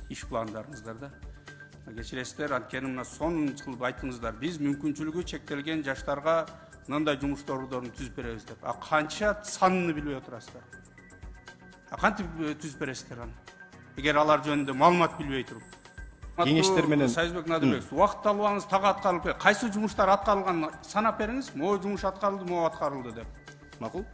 иш пландарыңыздарда. Кечиресиздер, анткени мына сонун кылып айттыңыздар. Биз мүмкүнчүлүгү чектелген жаштарга мындай жумуш ордорун түзүп беребиз деп. Канча санын билбей отурасыздар? Кантип түзүп бересиздер аны? Эгер алар жөнүндө маалымат билбей туруп. Кеңештер менен Сайызбек Надырбек, убакыт талабыңыз так аткарылып, кайсы жумуштар аткарылганын санап бериңиз. Могу жумуш аткарылды, могу аткарылды деп. Макул.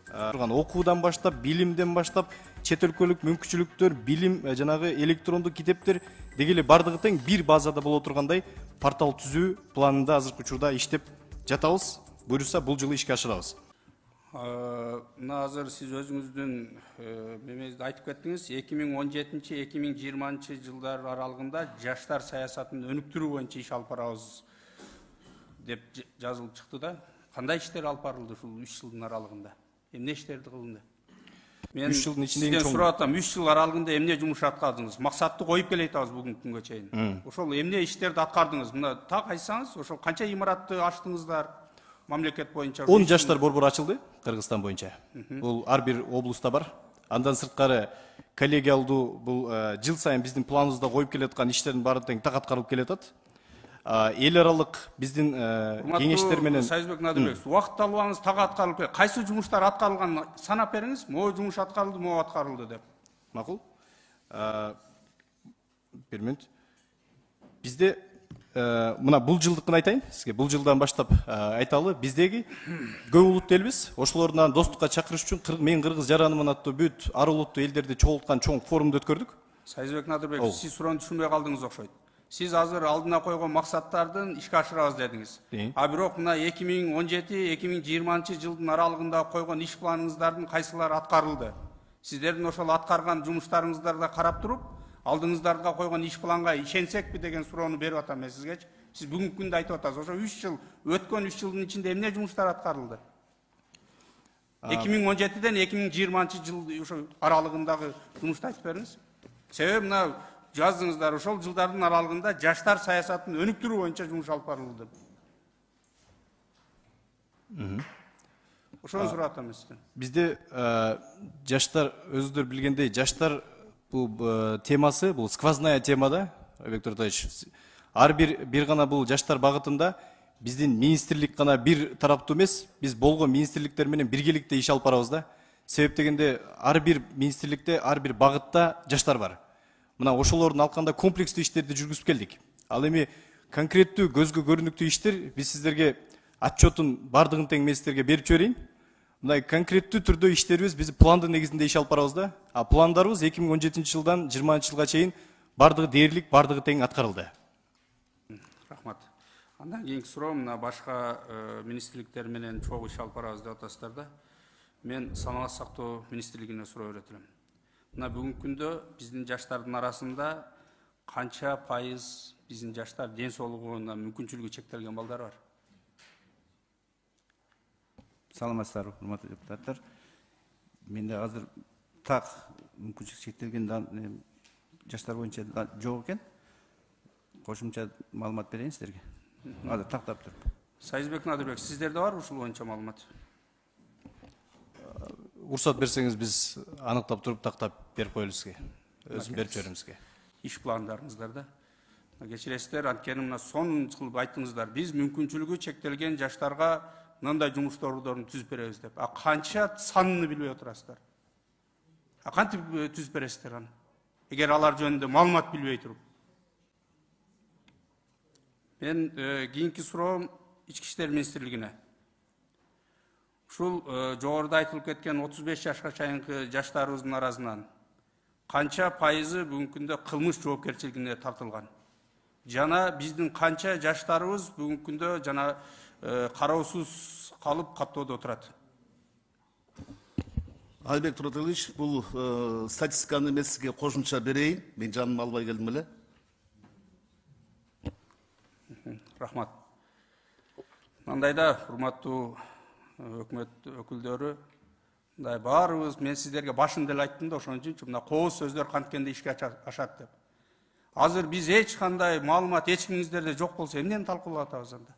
Окуудан баштап, билимден баштап, чет өлкөлүк мүмкүнчүлүктөр, билим, жанагы электрондук китептер деги эле бардыгы тең бир базада боло тургандай портал түзүү планында азыркы учурда иштеп жатабыз. Буюрса бул жылы ишке ашырабыз. Мына азыр сиз өзүңүздүн мемеңизди айтып кеттиңиз. 2017-2020 жылдар аралыгында жаштар саясатын өнүктүрүү боюнча иш алып барабыз деп жазылып чыкты да. Кандай иштер алып барылды ушул 3 жылдын аралыгында? Эмне иштерди кылынды? Мен 3 жылдын ичинде сизден сурап атам, 3 жыл аралыгында эмне жумуш аткардыңыз? Максатты коюп келе атабыз бүгүнкү күнгө чейин. Ошол эмне иштерди аткардыңыз? Мына так айтсаңыз, ошол канча имаратты ачтыңыздар? Мамлекет боюнча 10 жаштар борбору ачылды Кыргызстан боюнча. Бул ар бир облуста бар. Андан сырткары коллегиалдуу бул жыл сайын биздин планыбызда коюп келаткан иштердин баары тең так аткарылып келатат. Эл аралык биздин кеңештер менен Сайызбек Надырбек, убакыт талабыңыз так аткарылып, кайсы жумуштар аткарылганын санап бериңиз. Могу жумуш аткарылды, могу аткарылды деп. Макул. Бир мүнөт. Бизде мына бул жылдыкын айтайын сизге. Бул жылдан баштап айталы, биздеги көп улуттуу элбиз. Ошолордун достукка чакырыш үчүн мен кыргыз жаранымын аттуу бүт ар улуттуу элдерди чогулткан чоң форумду өткөрдүк. Сайызбек Надырбек, сиз суроону түшүнбөй калдыңыз окшойт. Сиз азыр алдына койгон максаттардын ишке ашырабыз дедиңиз. Бирок мына 2017-2020 жылдын аралыгында койгон иш планыңыздардын кайсылары аткарылды? Сиздердин ошол аткарган жумуштарыңыздарды карап туруп, алдыңыздарга койгон иш планга ишенсекпи деген суроону берип атам мен сизге. Сиз бүгүнкү күндө айтып атасыз. Ошо 3 жыл өткөн 3 жылдын ичинде эмне жумуштар аткарылды? 2017-ден 2020 жыл ошо аралыгындагы жумушту айтып бериңиз. Себеби мына жаздыңыздар, ошол жылдардын аралыгында жаштар саясатын өнүктүрүү боюнча жумуш алып барылды. Ошону сурап атам сизден. Бизде жаштар өзүңүздөр билгендей, жаштар бул темасы, бул сквозная тема да, Виктор Анатольевич. Ар бир гана бул жаштар багытында биздин министрлик гана бир тараптуу эмес, биз болгон министрликтер менен биргеликте иш алып барабыз да. Себеп дегенде ар бир министрликте, ар бир багытта жаштар бар. Мына ошолордун алканда комплекстүү иштерди жүргүзүп келдик. Ал эми конкреттүү көзгө көрүнүктүү иштер биз сиздерге отчетун бардыгын тең мен сиздерге берип жиберейин. Мындай конкреттүү түрдө иштерибиз биз пландын негизинде иш алып барабыз да. Пландарыбыз 2017 жылдан 20 жылга чейин бардыгы дээрлик, бардыгы тең аткарылды. Рахмат. Андан кийинки суроо мына башка министрликтер менен чогуу иш алып барабыз деп атасыздар да. Мен саламаттык сактоо министрлигине суроо берет элем. Мына бүгүнкү күндө биздин жаштардын арасында канча пайыз биздин жаштар ден соолугуна мүмкүнчүлүгү чектелген балдар бар? Саламатсыздар, урматтуу депутаттар. Менде азыр так мүмкүнчүлүк чектелген жаштар боюнча жок экен. Кошумча маалымат берейин сиздерге. Азыр тактап туруп. Сайызбек Надырбек, сиздерде бар ушул боюнча маалымат? Уруксат берсеңиз биз аныктап туруп тактап берип коелу сизге. Өзүм берип жиберем сизге. Иш пландарыңыздарда. Кечиресиздер, анткени мына сонун кылып айттыңыздар. Биз мүмкүнчүлүгү чектелген жаштарга мындай жумуш ордорун түзүп беребиз деп. Канча санын билбей отурасыздар? Кантип түзүп бересиздер аны? Эгер алар жөнүндө маалымат билбей туруп. Мен кийинки суроом Ички иштер министрлигине. Ушул жогоруда айтылып кеткен 35 жашка чейинки жаштарыбыздын арасынан канча пайызы бүгүнкү күндө кылмыш жоопкерчилигине тартылган? Жана биздин канча жаштарыбыз бүгүнкү күндө жана кароосуз калып каттоодо отурат? Айбек Туратович, бул статистиканы мен сизге кошумча берейин. Мен жаным албай келдим эле. Рахмат. Мындайда, урматтуу өкмөт өкүлдөрү, мындай баарыбыз мен сиздерге башында эле айттым да, ошон үчүн мына кооз сөздөр канткенде ишке ашат деп. Азыр биз эч кандай маалымат эчимиңиздерде жок болсо эмнени талкуулап атабыз анда?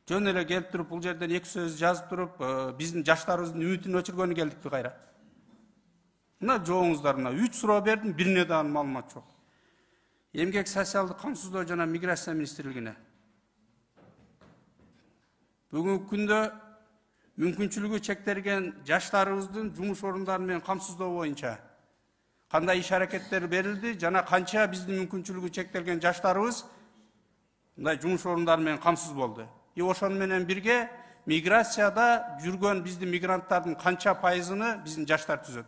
Жөн эле келип туруп, бул жерден эки сөз жазып туруп, биздин жаштарыбыздын үмүтүн өчүргөнү келдикпи кайра? Мына жооңуздар, мына 3 суроо бердим, бирине да маалымат жок. Эмгек социалдык камсыздоо жана миграция министрлигине. Бүгүнкү күндө мүмкүнчүлүгү чектелген жаштарыбыздын жумуш орундары менен камсыздоо боюнча кандай иш аракеттер берилди жана канча биздин мүмкүнчүлүгү чектелген жаштарыбыз мындай жумуш орундары менен камсыз болду. Ошону менен бирге миграцияда жүргөн биздин мигранттардын канча пайызыны биздин жаштар түзөт.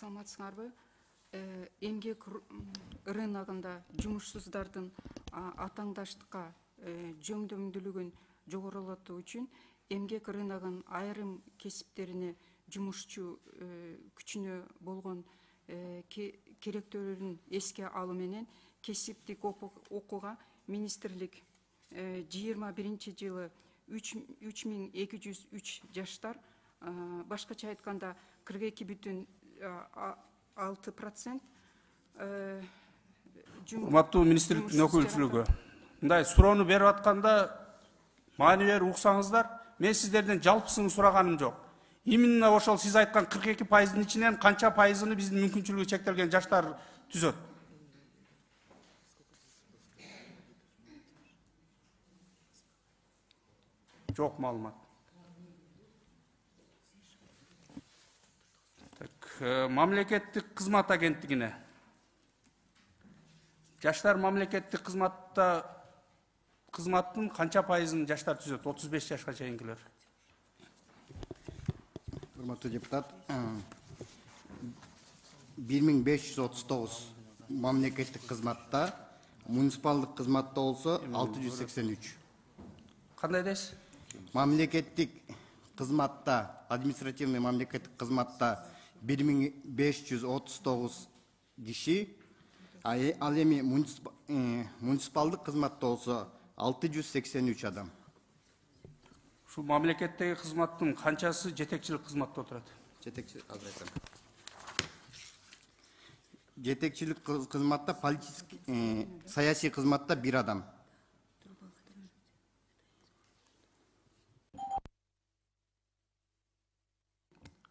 Саламатсыңарбы? Эмгек рыногунда жумушсуздардын атаңдаштыкка жөндөмдүүлүгүн жогорулатуу үчүн эмгек рыногунун айрым кесиптерине жумушчу күчүнө болгон керектөөлөрүн эске алуу менен кесиптик окууга министрлик 21-жылы 3203 жаштар, башкача айтканда 42,6% Урматтуу министрликтин өкүлчүлүгү, мындай суроону берип атканда маани берип уксаңыздар, мен сиздерден жалпысын сураганым жок. Именно ошол сиз айткан 42%-дын ичинен канча пайызыны биздин мүмкүнчүлүгү чектелген жаштар түзөт? Жок маалымат. Мамлекеттик кызмат агенттигине. Жаштар мамлекеттик кызматтын канча пайызын жаштар түзөт? 35 жашка чейинкилер. Урматтуу депутат, 1539 мамлекеттик кызматта, муниципалдык кызматта болсо 683. Кандай дейсиз? Мамлекеттик кызматта, административный мамлекеттик кызматта 1539 киши, ал эми муниципалдык кызматта болсо 683 адам. Ушул мамлекеттеги кызматтын канчасы жетекчилик кызматта отурат? Жетекчилик кызматта, политический, саясий кызматта 1 адам.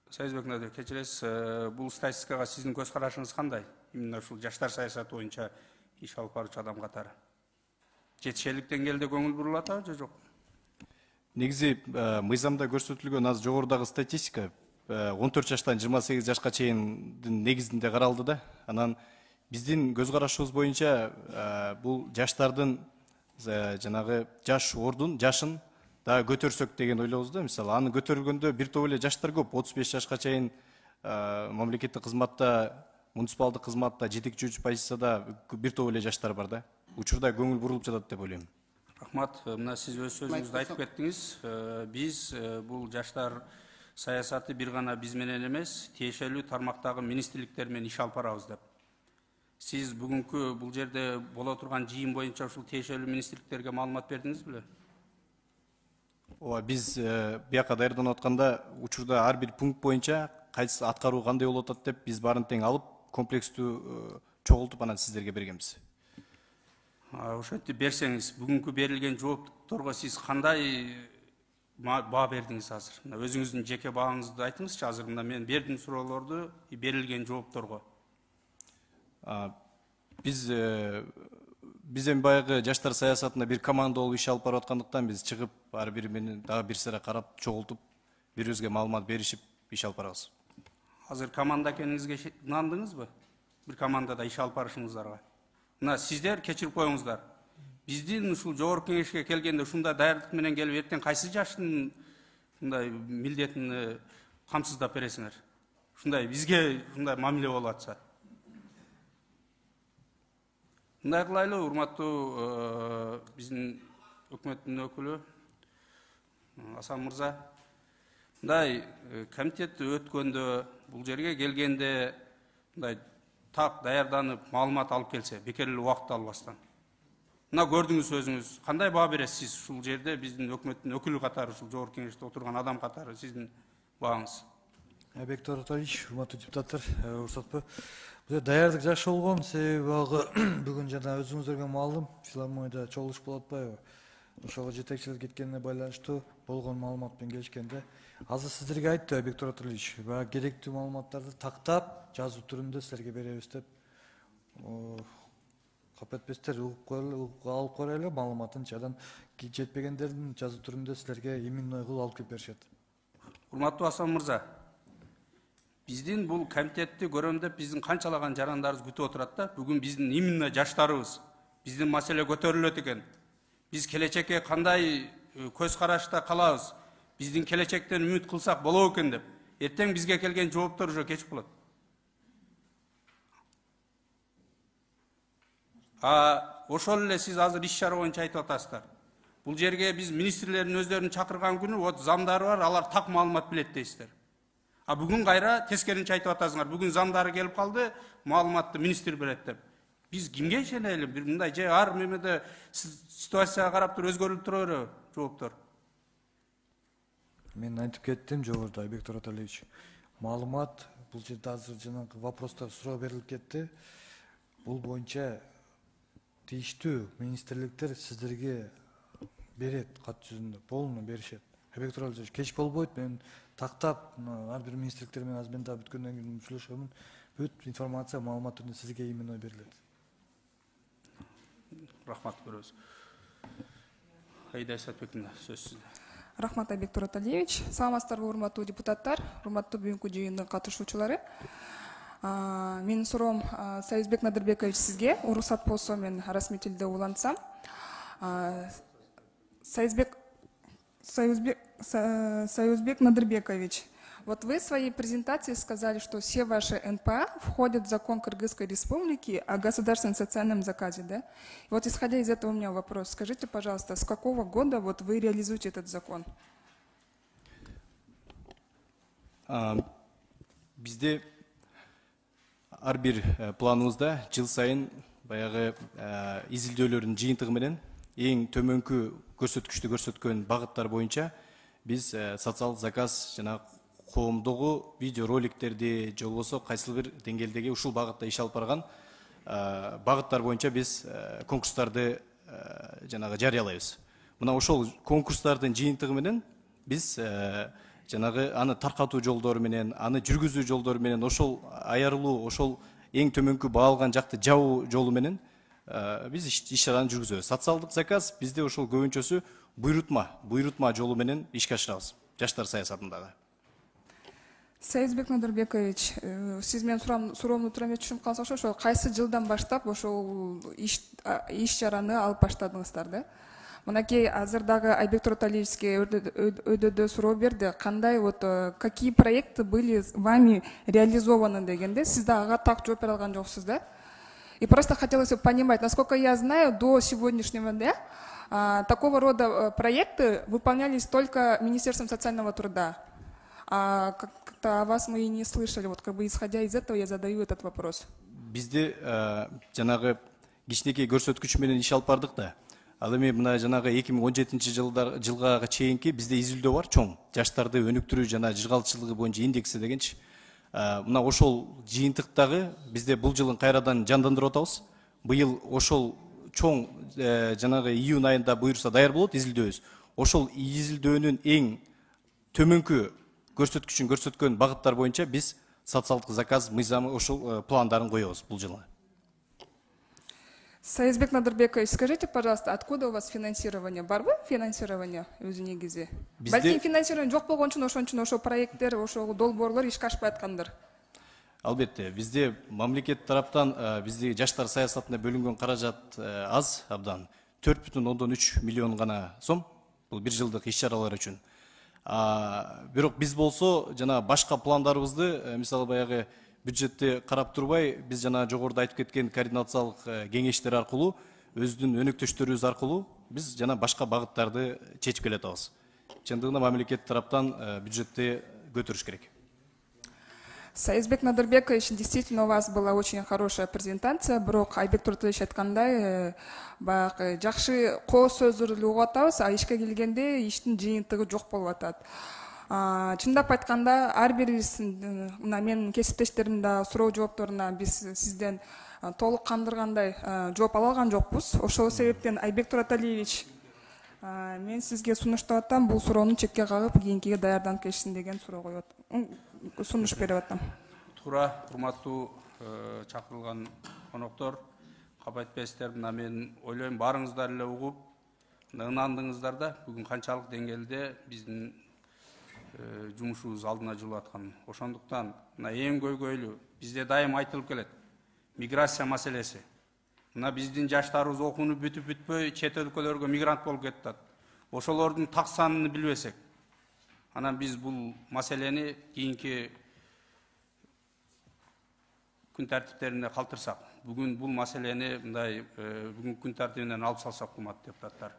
Союзбек Надыр, кечиресиз, бул статистикага сиздин көз карашыңыз кандай? Именно ушул жаштар саясаты боюнча иш алып баруучу адам катары. Жетишерлик деңгээлде көңүл бурулат же жок? Негизи мыйзамда көрсөтүлгөн аз жогорудагы статистика 14 жаштан 28 жашка чейиндин негизинде каралды да. Анан биздин көз карашыбыз боюнча бул жаштардын жанагы жаш ордун, жашын да көтөрсөк деген ойлойбуз да. Мисалы, аны көтөргөндө бир топ эле жаштар көп. 35 жашка чейин мамлекеттик кызматта, муниципалдык кызматта, жетекчү позицияда бир топ эле жаштар бар да. Учурда көңүл бурулуп жатат деп ойлойм. Рахмат. Мына сиз өз сөзүңүздө айтып кеттиңиз. Биз бул жаштар саясаты бир гана биз менен эмес, тиешелүү тармактагы министрликтер менен иш алып барабыз деп. Сиз бүгүнкү бул жерде боло турган жыйын боюнча ушул тиешелүү министрликтерге маалымат бердиңиз беле? Ооба, биз бияка даярданып атканда учурда ар бир пункт боюнча кайсы аткаруу кандай болуп атат деп биз баарын тең алып, комплекстүү чогултуп анан сиздерге бергенбиз. Ошентип берсеңиз, бүгүнкү берилген жоопторго сиз кандай баа бердиңиз азыр? Өзүңүздүн жеке бааңызды айтыңызчы азыр. Мен бердим суроолорду берилген жооптторго. Биз эми баягы жаштар саясатында бир команда болуп иш алып барып аткандыктан биз чыгып ар бири менен дагы бир сыра карап, чогултуп, бири-бирибизге маалымат беришип иш алып барабыз. Азыр команда экениңизге ынандыңызбы? Бир командада иш алып барышыңыздарга. Мына сиздер кечирип коюңуздар. Биздин ушул жогорку кеңешке келгенде ушундай даярдык менен келип, эртең кайсы жаштын мындай милдетин камсыздап бересиңер? Ушундай бизге ушундай мамиле болуп атса. Мындай кылайлы, урматтуу биздин өкмөттүн өкүлү Асан мырза. Мындай комитет өткөндө, бул жерге келгенде мындай так даярданып, маалымат алып келсе, бекер эле убакыт албастан. Мына көрдүңүз өзүңүз, кандай баа бересиз ушул жерде биздин өкмөттүн өкүлү катары, ушул жогорку кеңеште отурган адам катары сиздин бааңыз? Бектор Анатольевич, урматтуу депутаттар, уруксатпы. Бул даярдык жакшы болгон, себеби бүгүн жана өзүңүздөргө маалым, филармонияда чогулуш болуп атпайбы? ошого жетекчилик эткенине байланыштуу болгон маалымат менен келишкенде азыр сиздерге айтты Айбек Тураталиевич, баягы керектүү маалыматтарды тактап жазуу түрүндө силерге беребиз деп кап этпестер алып коелу маалыматынчы, анан жетпегендердин жазуу түрүндө силерге именной кылып алып келип беришет. Урматтуу Асан мырза, биздин бул комитетти көрөм деп биздин канчалаган жарандарыбыз күтүп отурат да. Бүгүн биздин именно жаштарыбыз биздин маселе көтөрүлөт экен. Биз келечекке кандай көз карашта калабыз? Биздин келечектен үмүт кылсак болот экен деп. Эртең бизге келген жооптор уже кеч болот. Ошол эле сиз азыр иш чара боюнча айтып атасыздар. Бул жерге биз министрлердин өздөрүн чакырган күнү вот замдары бар, алар так маалымат билет дейсиздер. Бүгүн кайра тескеринче айтып атасыңар. Бүгүн замдары келип калды, маалыматты министр берет деп. Биз кимге ишенели? Бир мындай же ар мемеде ситуацияга карап туруп өзгөрүлүп тура береби жооптор? Мен айтып кеттим жогоруда, Айбек Тураталиевич. Маалымат бул жерде азыр жанагы вопростор суроо берилип кетти. Бул боюнча тийиштүү министрликтер сиздерге берет кат жүзүндө, полный беришет. Айбек Тураталиевич, кеч болбойт, мен тактап ар бир министрликтер менен аз менен бүткөндөн кийин сүйлөшөмүн. Бүт информация, маалымат түрүндө сизге именной берилет. Рахмат көрөбүз. Айда Сатбек мырза, сөз сизде. Рахмат Айбек Тураталиевич. Саламатсыздарбы, урматтуу депутаттар, урматтуу бүгүнкү жыйындын катышуучулары. Менин суроом Союзбек Надырбекович сизге, уруксат болсо мен расмий тилде улантсам. Союзбек Надырбекович, вот вы в своей презентации сказали, что все ваши НПА входят в закон Кыргызской Республики о государственном социальном заказе, да? И вот исходя из этого у меня вопрос. Скажите, пожалуйста, с какого года вот вы реализуете этот закон? Бизде ар бир планыбызда жыл сайын баягы изилдөөлөрдүн жыйынтыгы менен эң төмөнкү көрсөткүчтү көрсөткөн багыттар боюнча биз социалдык заказ жана коомдогу видео роликтерди же болбосо кайсыл бир деңгээлдеги ушул багытта иш алып барган багыттар боюнча биз конкурстарды жанагы жарыялайбыз. Мына ошол конкурстардын жыйынтыгы менен биз жанагы аны таркатуу жолдору менен, аны жүргүзүү жолдору менен, ошол аярылуу, ошол эң төмөнкү баалган жакты жабуу жолу менен биз иш чараны жүргүзөбүз. Социалдык заказ бизде ошол көбүнчөсү буйрутма жолу менен ишке ашырабыз жаштар саясатындагы. Союзбек Надырбекович, сиз менин суроомду туура эмес түшүнүп калсак ошо кайсы жылдан баштап ошол иш чараны алып баштадыңыздар да? Мынакей азыр дагы Айбек Тураталиевичке өйдөдө суроо берди. Кандай вот какие проекты были вами реализованы дегенде, сиз да ага так жооп бере алган жоксуз да? И просто хотелось бы понимать, насколько я знаю, до сегодняшнего дня такого рода проекты выполнялись только Министерством социального труда. Как-то о вас мы и не слышали. Вот как бы исходя из этого я задаю этот вопрос. Бизде жанагы кичинекей көрсөткүч менен иш алып бардык да. Ал эми мына жанагы 2017 жылга чейинки бизде изилдөө бар, чоң. Жаштарды өнүктүрүү жана жыргалчылыгы боюнча индекси дегенчи. Мына ошол жыйынтыктагы бизде бул жылын кайрадан жандандырып атабыз. Быйыл ошол чоң жанагы июнь айында буйруса даяр болот изилдөөбүз. Ошол изилдөөнүн эң төмөнкү көрсөткүчүн көрсөткөн багыттар боюнча биз социалдык заказ мыйзамы ошол пландарын коебуз бул жылы. Союзбек Надырбекович, скажите, пожалуйста, откуда у вас финансирование? Барбы финансирование өзү негизи? Балким финансирование жок болгон үчүн ошол проекттер, ошол долбоорлор ишке ашпай аткандыр. Албетте, бизде мамлекет тараптан бизде жаштар саясатына бөлүнгөн каражат аз абдан. 4,3 миллион гана сом бул бир жылдык иш чаралар үчүн. Бирок биз болсо жана башка пландарыбызды, мисалы баягы бюджетти карап турбай, биз жана жогоруда айтып кеткен координациялык кеңештер аркылуу, өздүн өнөктөштөрүбүз аркылуу биз жана башка багыттарды чечип келатабыз. Чындыгында мамлекет тараптан бюджетти көтөрүш керек. Союзбек Надырбекович, действительно у вас была очень хорошая презентация, бирок Айбек Тураталиевич айткандай, баягы жакшы коо сөздөрдү угуп атабыз, а ишке келгенде иштин жыйынтыгы жок болуп атат. Чындап айтканда, ар бирибиздин мына менин кесиптештеримдин да суроо жоопторуна биз сизден толук кандыргандай жооп ала алган жокпуз. Ошол себептен Айбек Тураталиевич Мен сизге сунуштап атам, бул суроону чекке кагып, кийинкиге даярданып кетишсин деген суроо коюп атам. Сунуш берип атам. Туура, урматтуу чакырылган коноктор, кабайтпестер, мына мен ойлойм баарыңыздар эле угуп, ынандыңыздар да бүгүн канчалык деңгээлде биздин жумушубуз алдына жылып аткан. Ошондуктан мына эң көйгөйлүү бизде дайым айтылып келет миграция маселеси. Мына биздин жаштарыбыз окууну бүтүп бүтпөй чет өлкөлөргө мигрант болуп кетет. Ошолордун так санын билбесек, анан биз бул маселени кийинки күн тартиптерине калтырсак, бүгүн бул маселени мындай бүгүнкү күн тартибинен алып салсак, урматтуу депутаттар.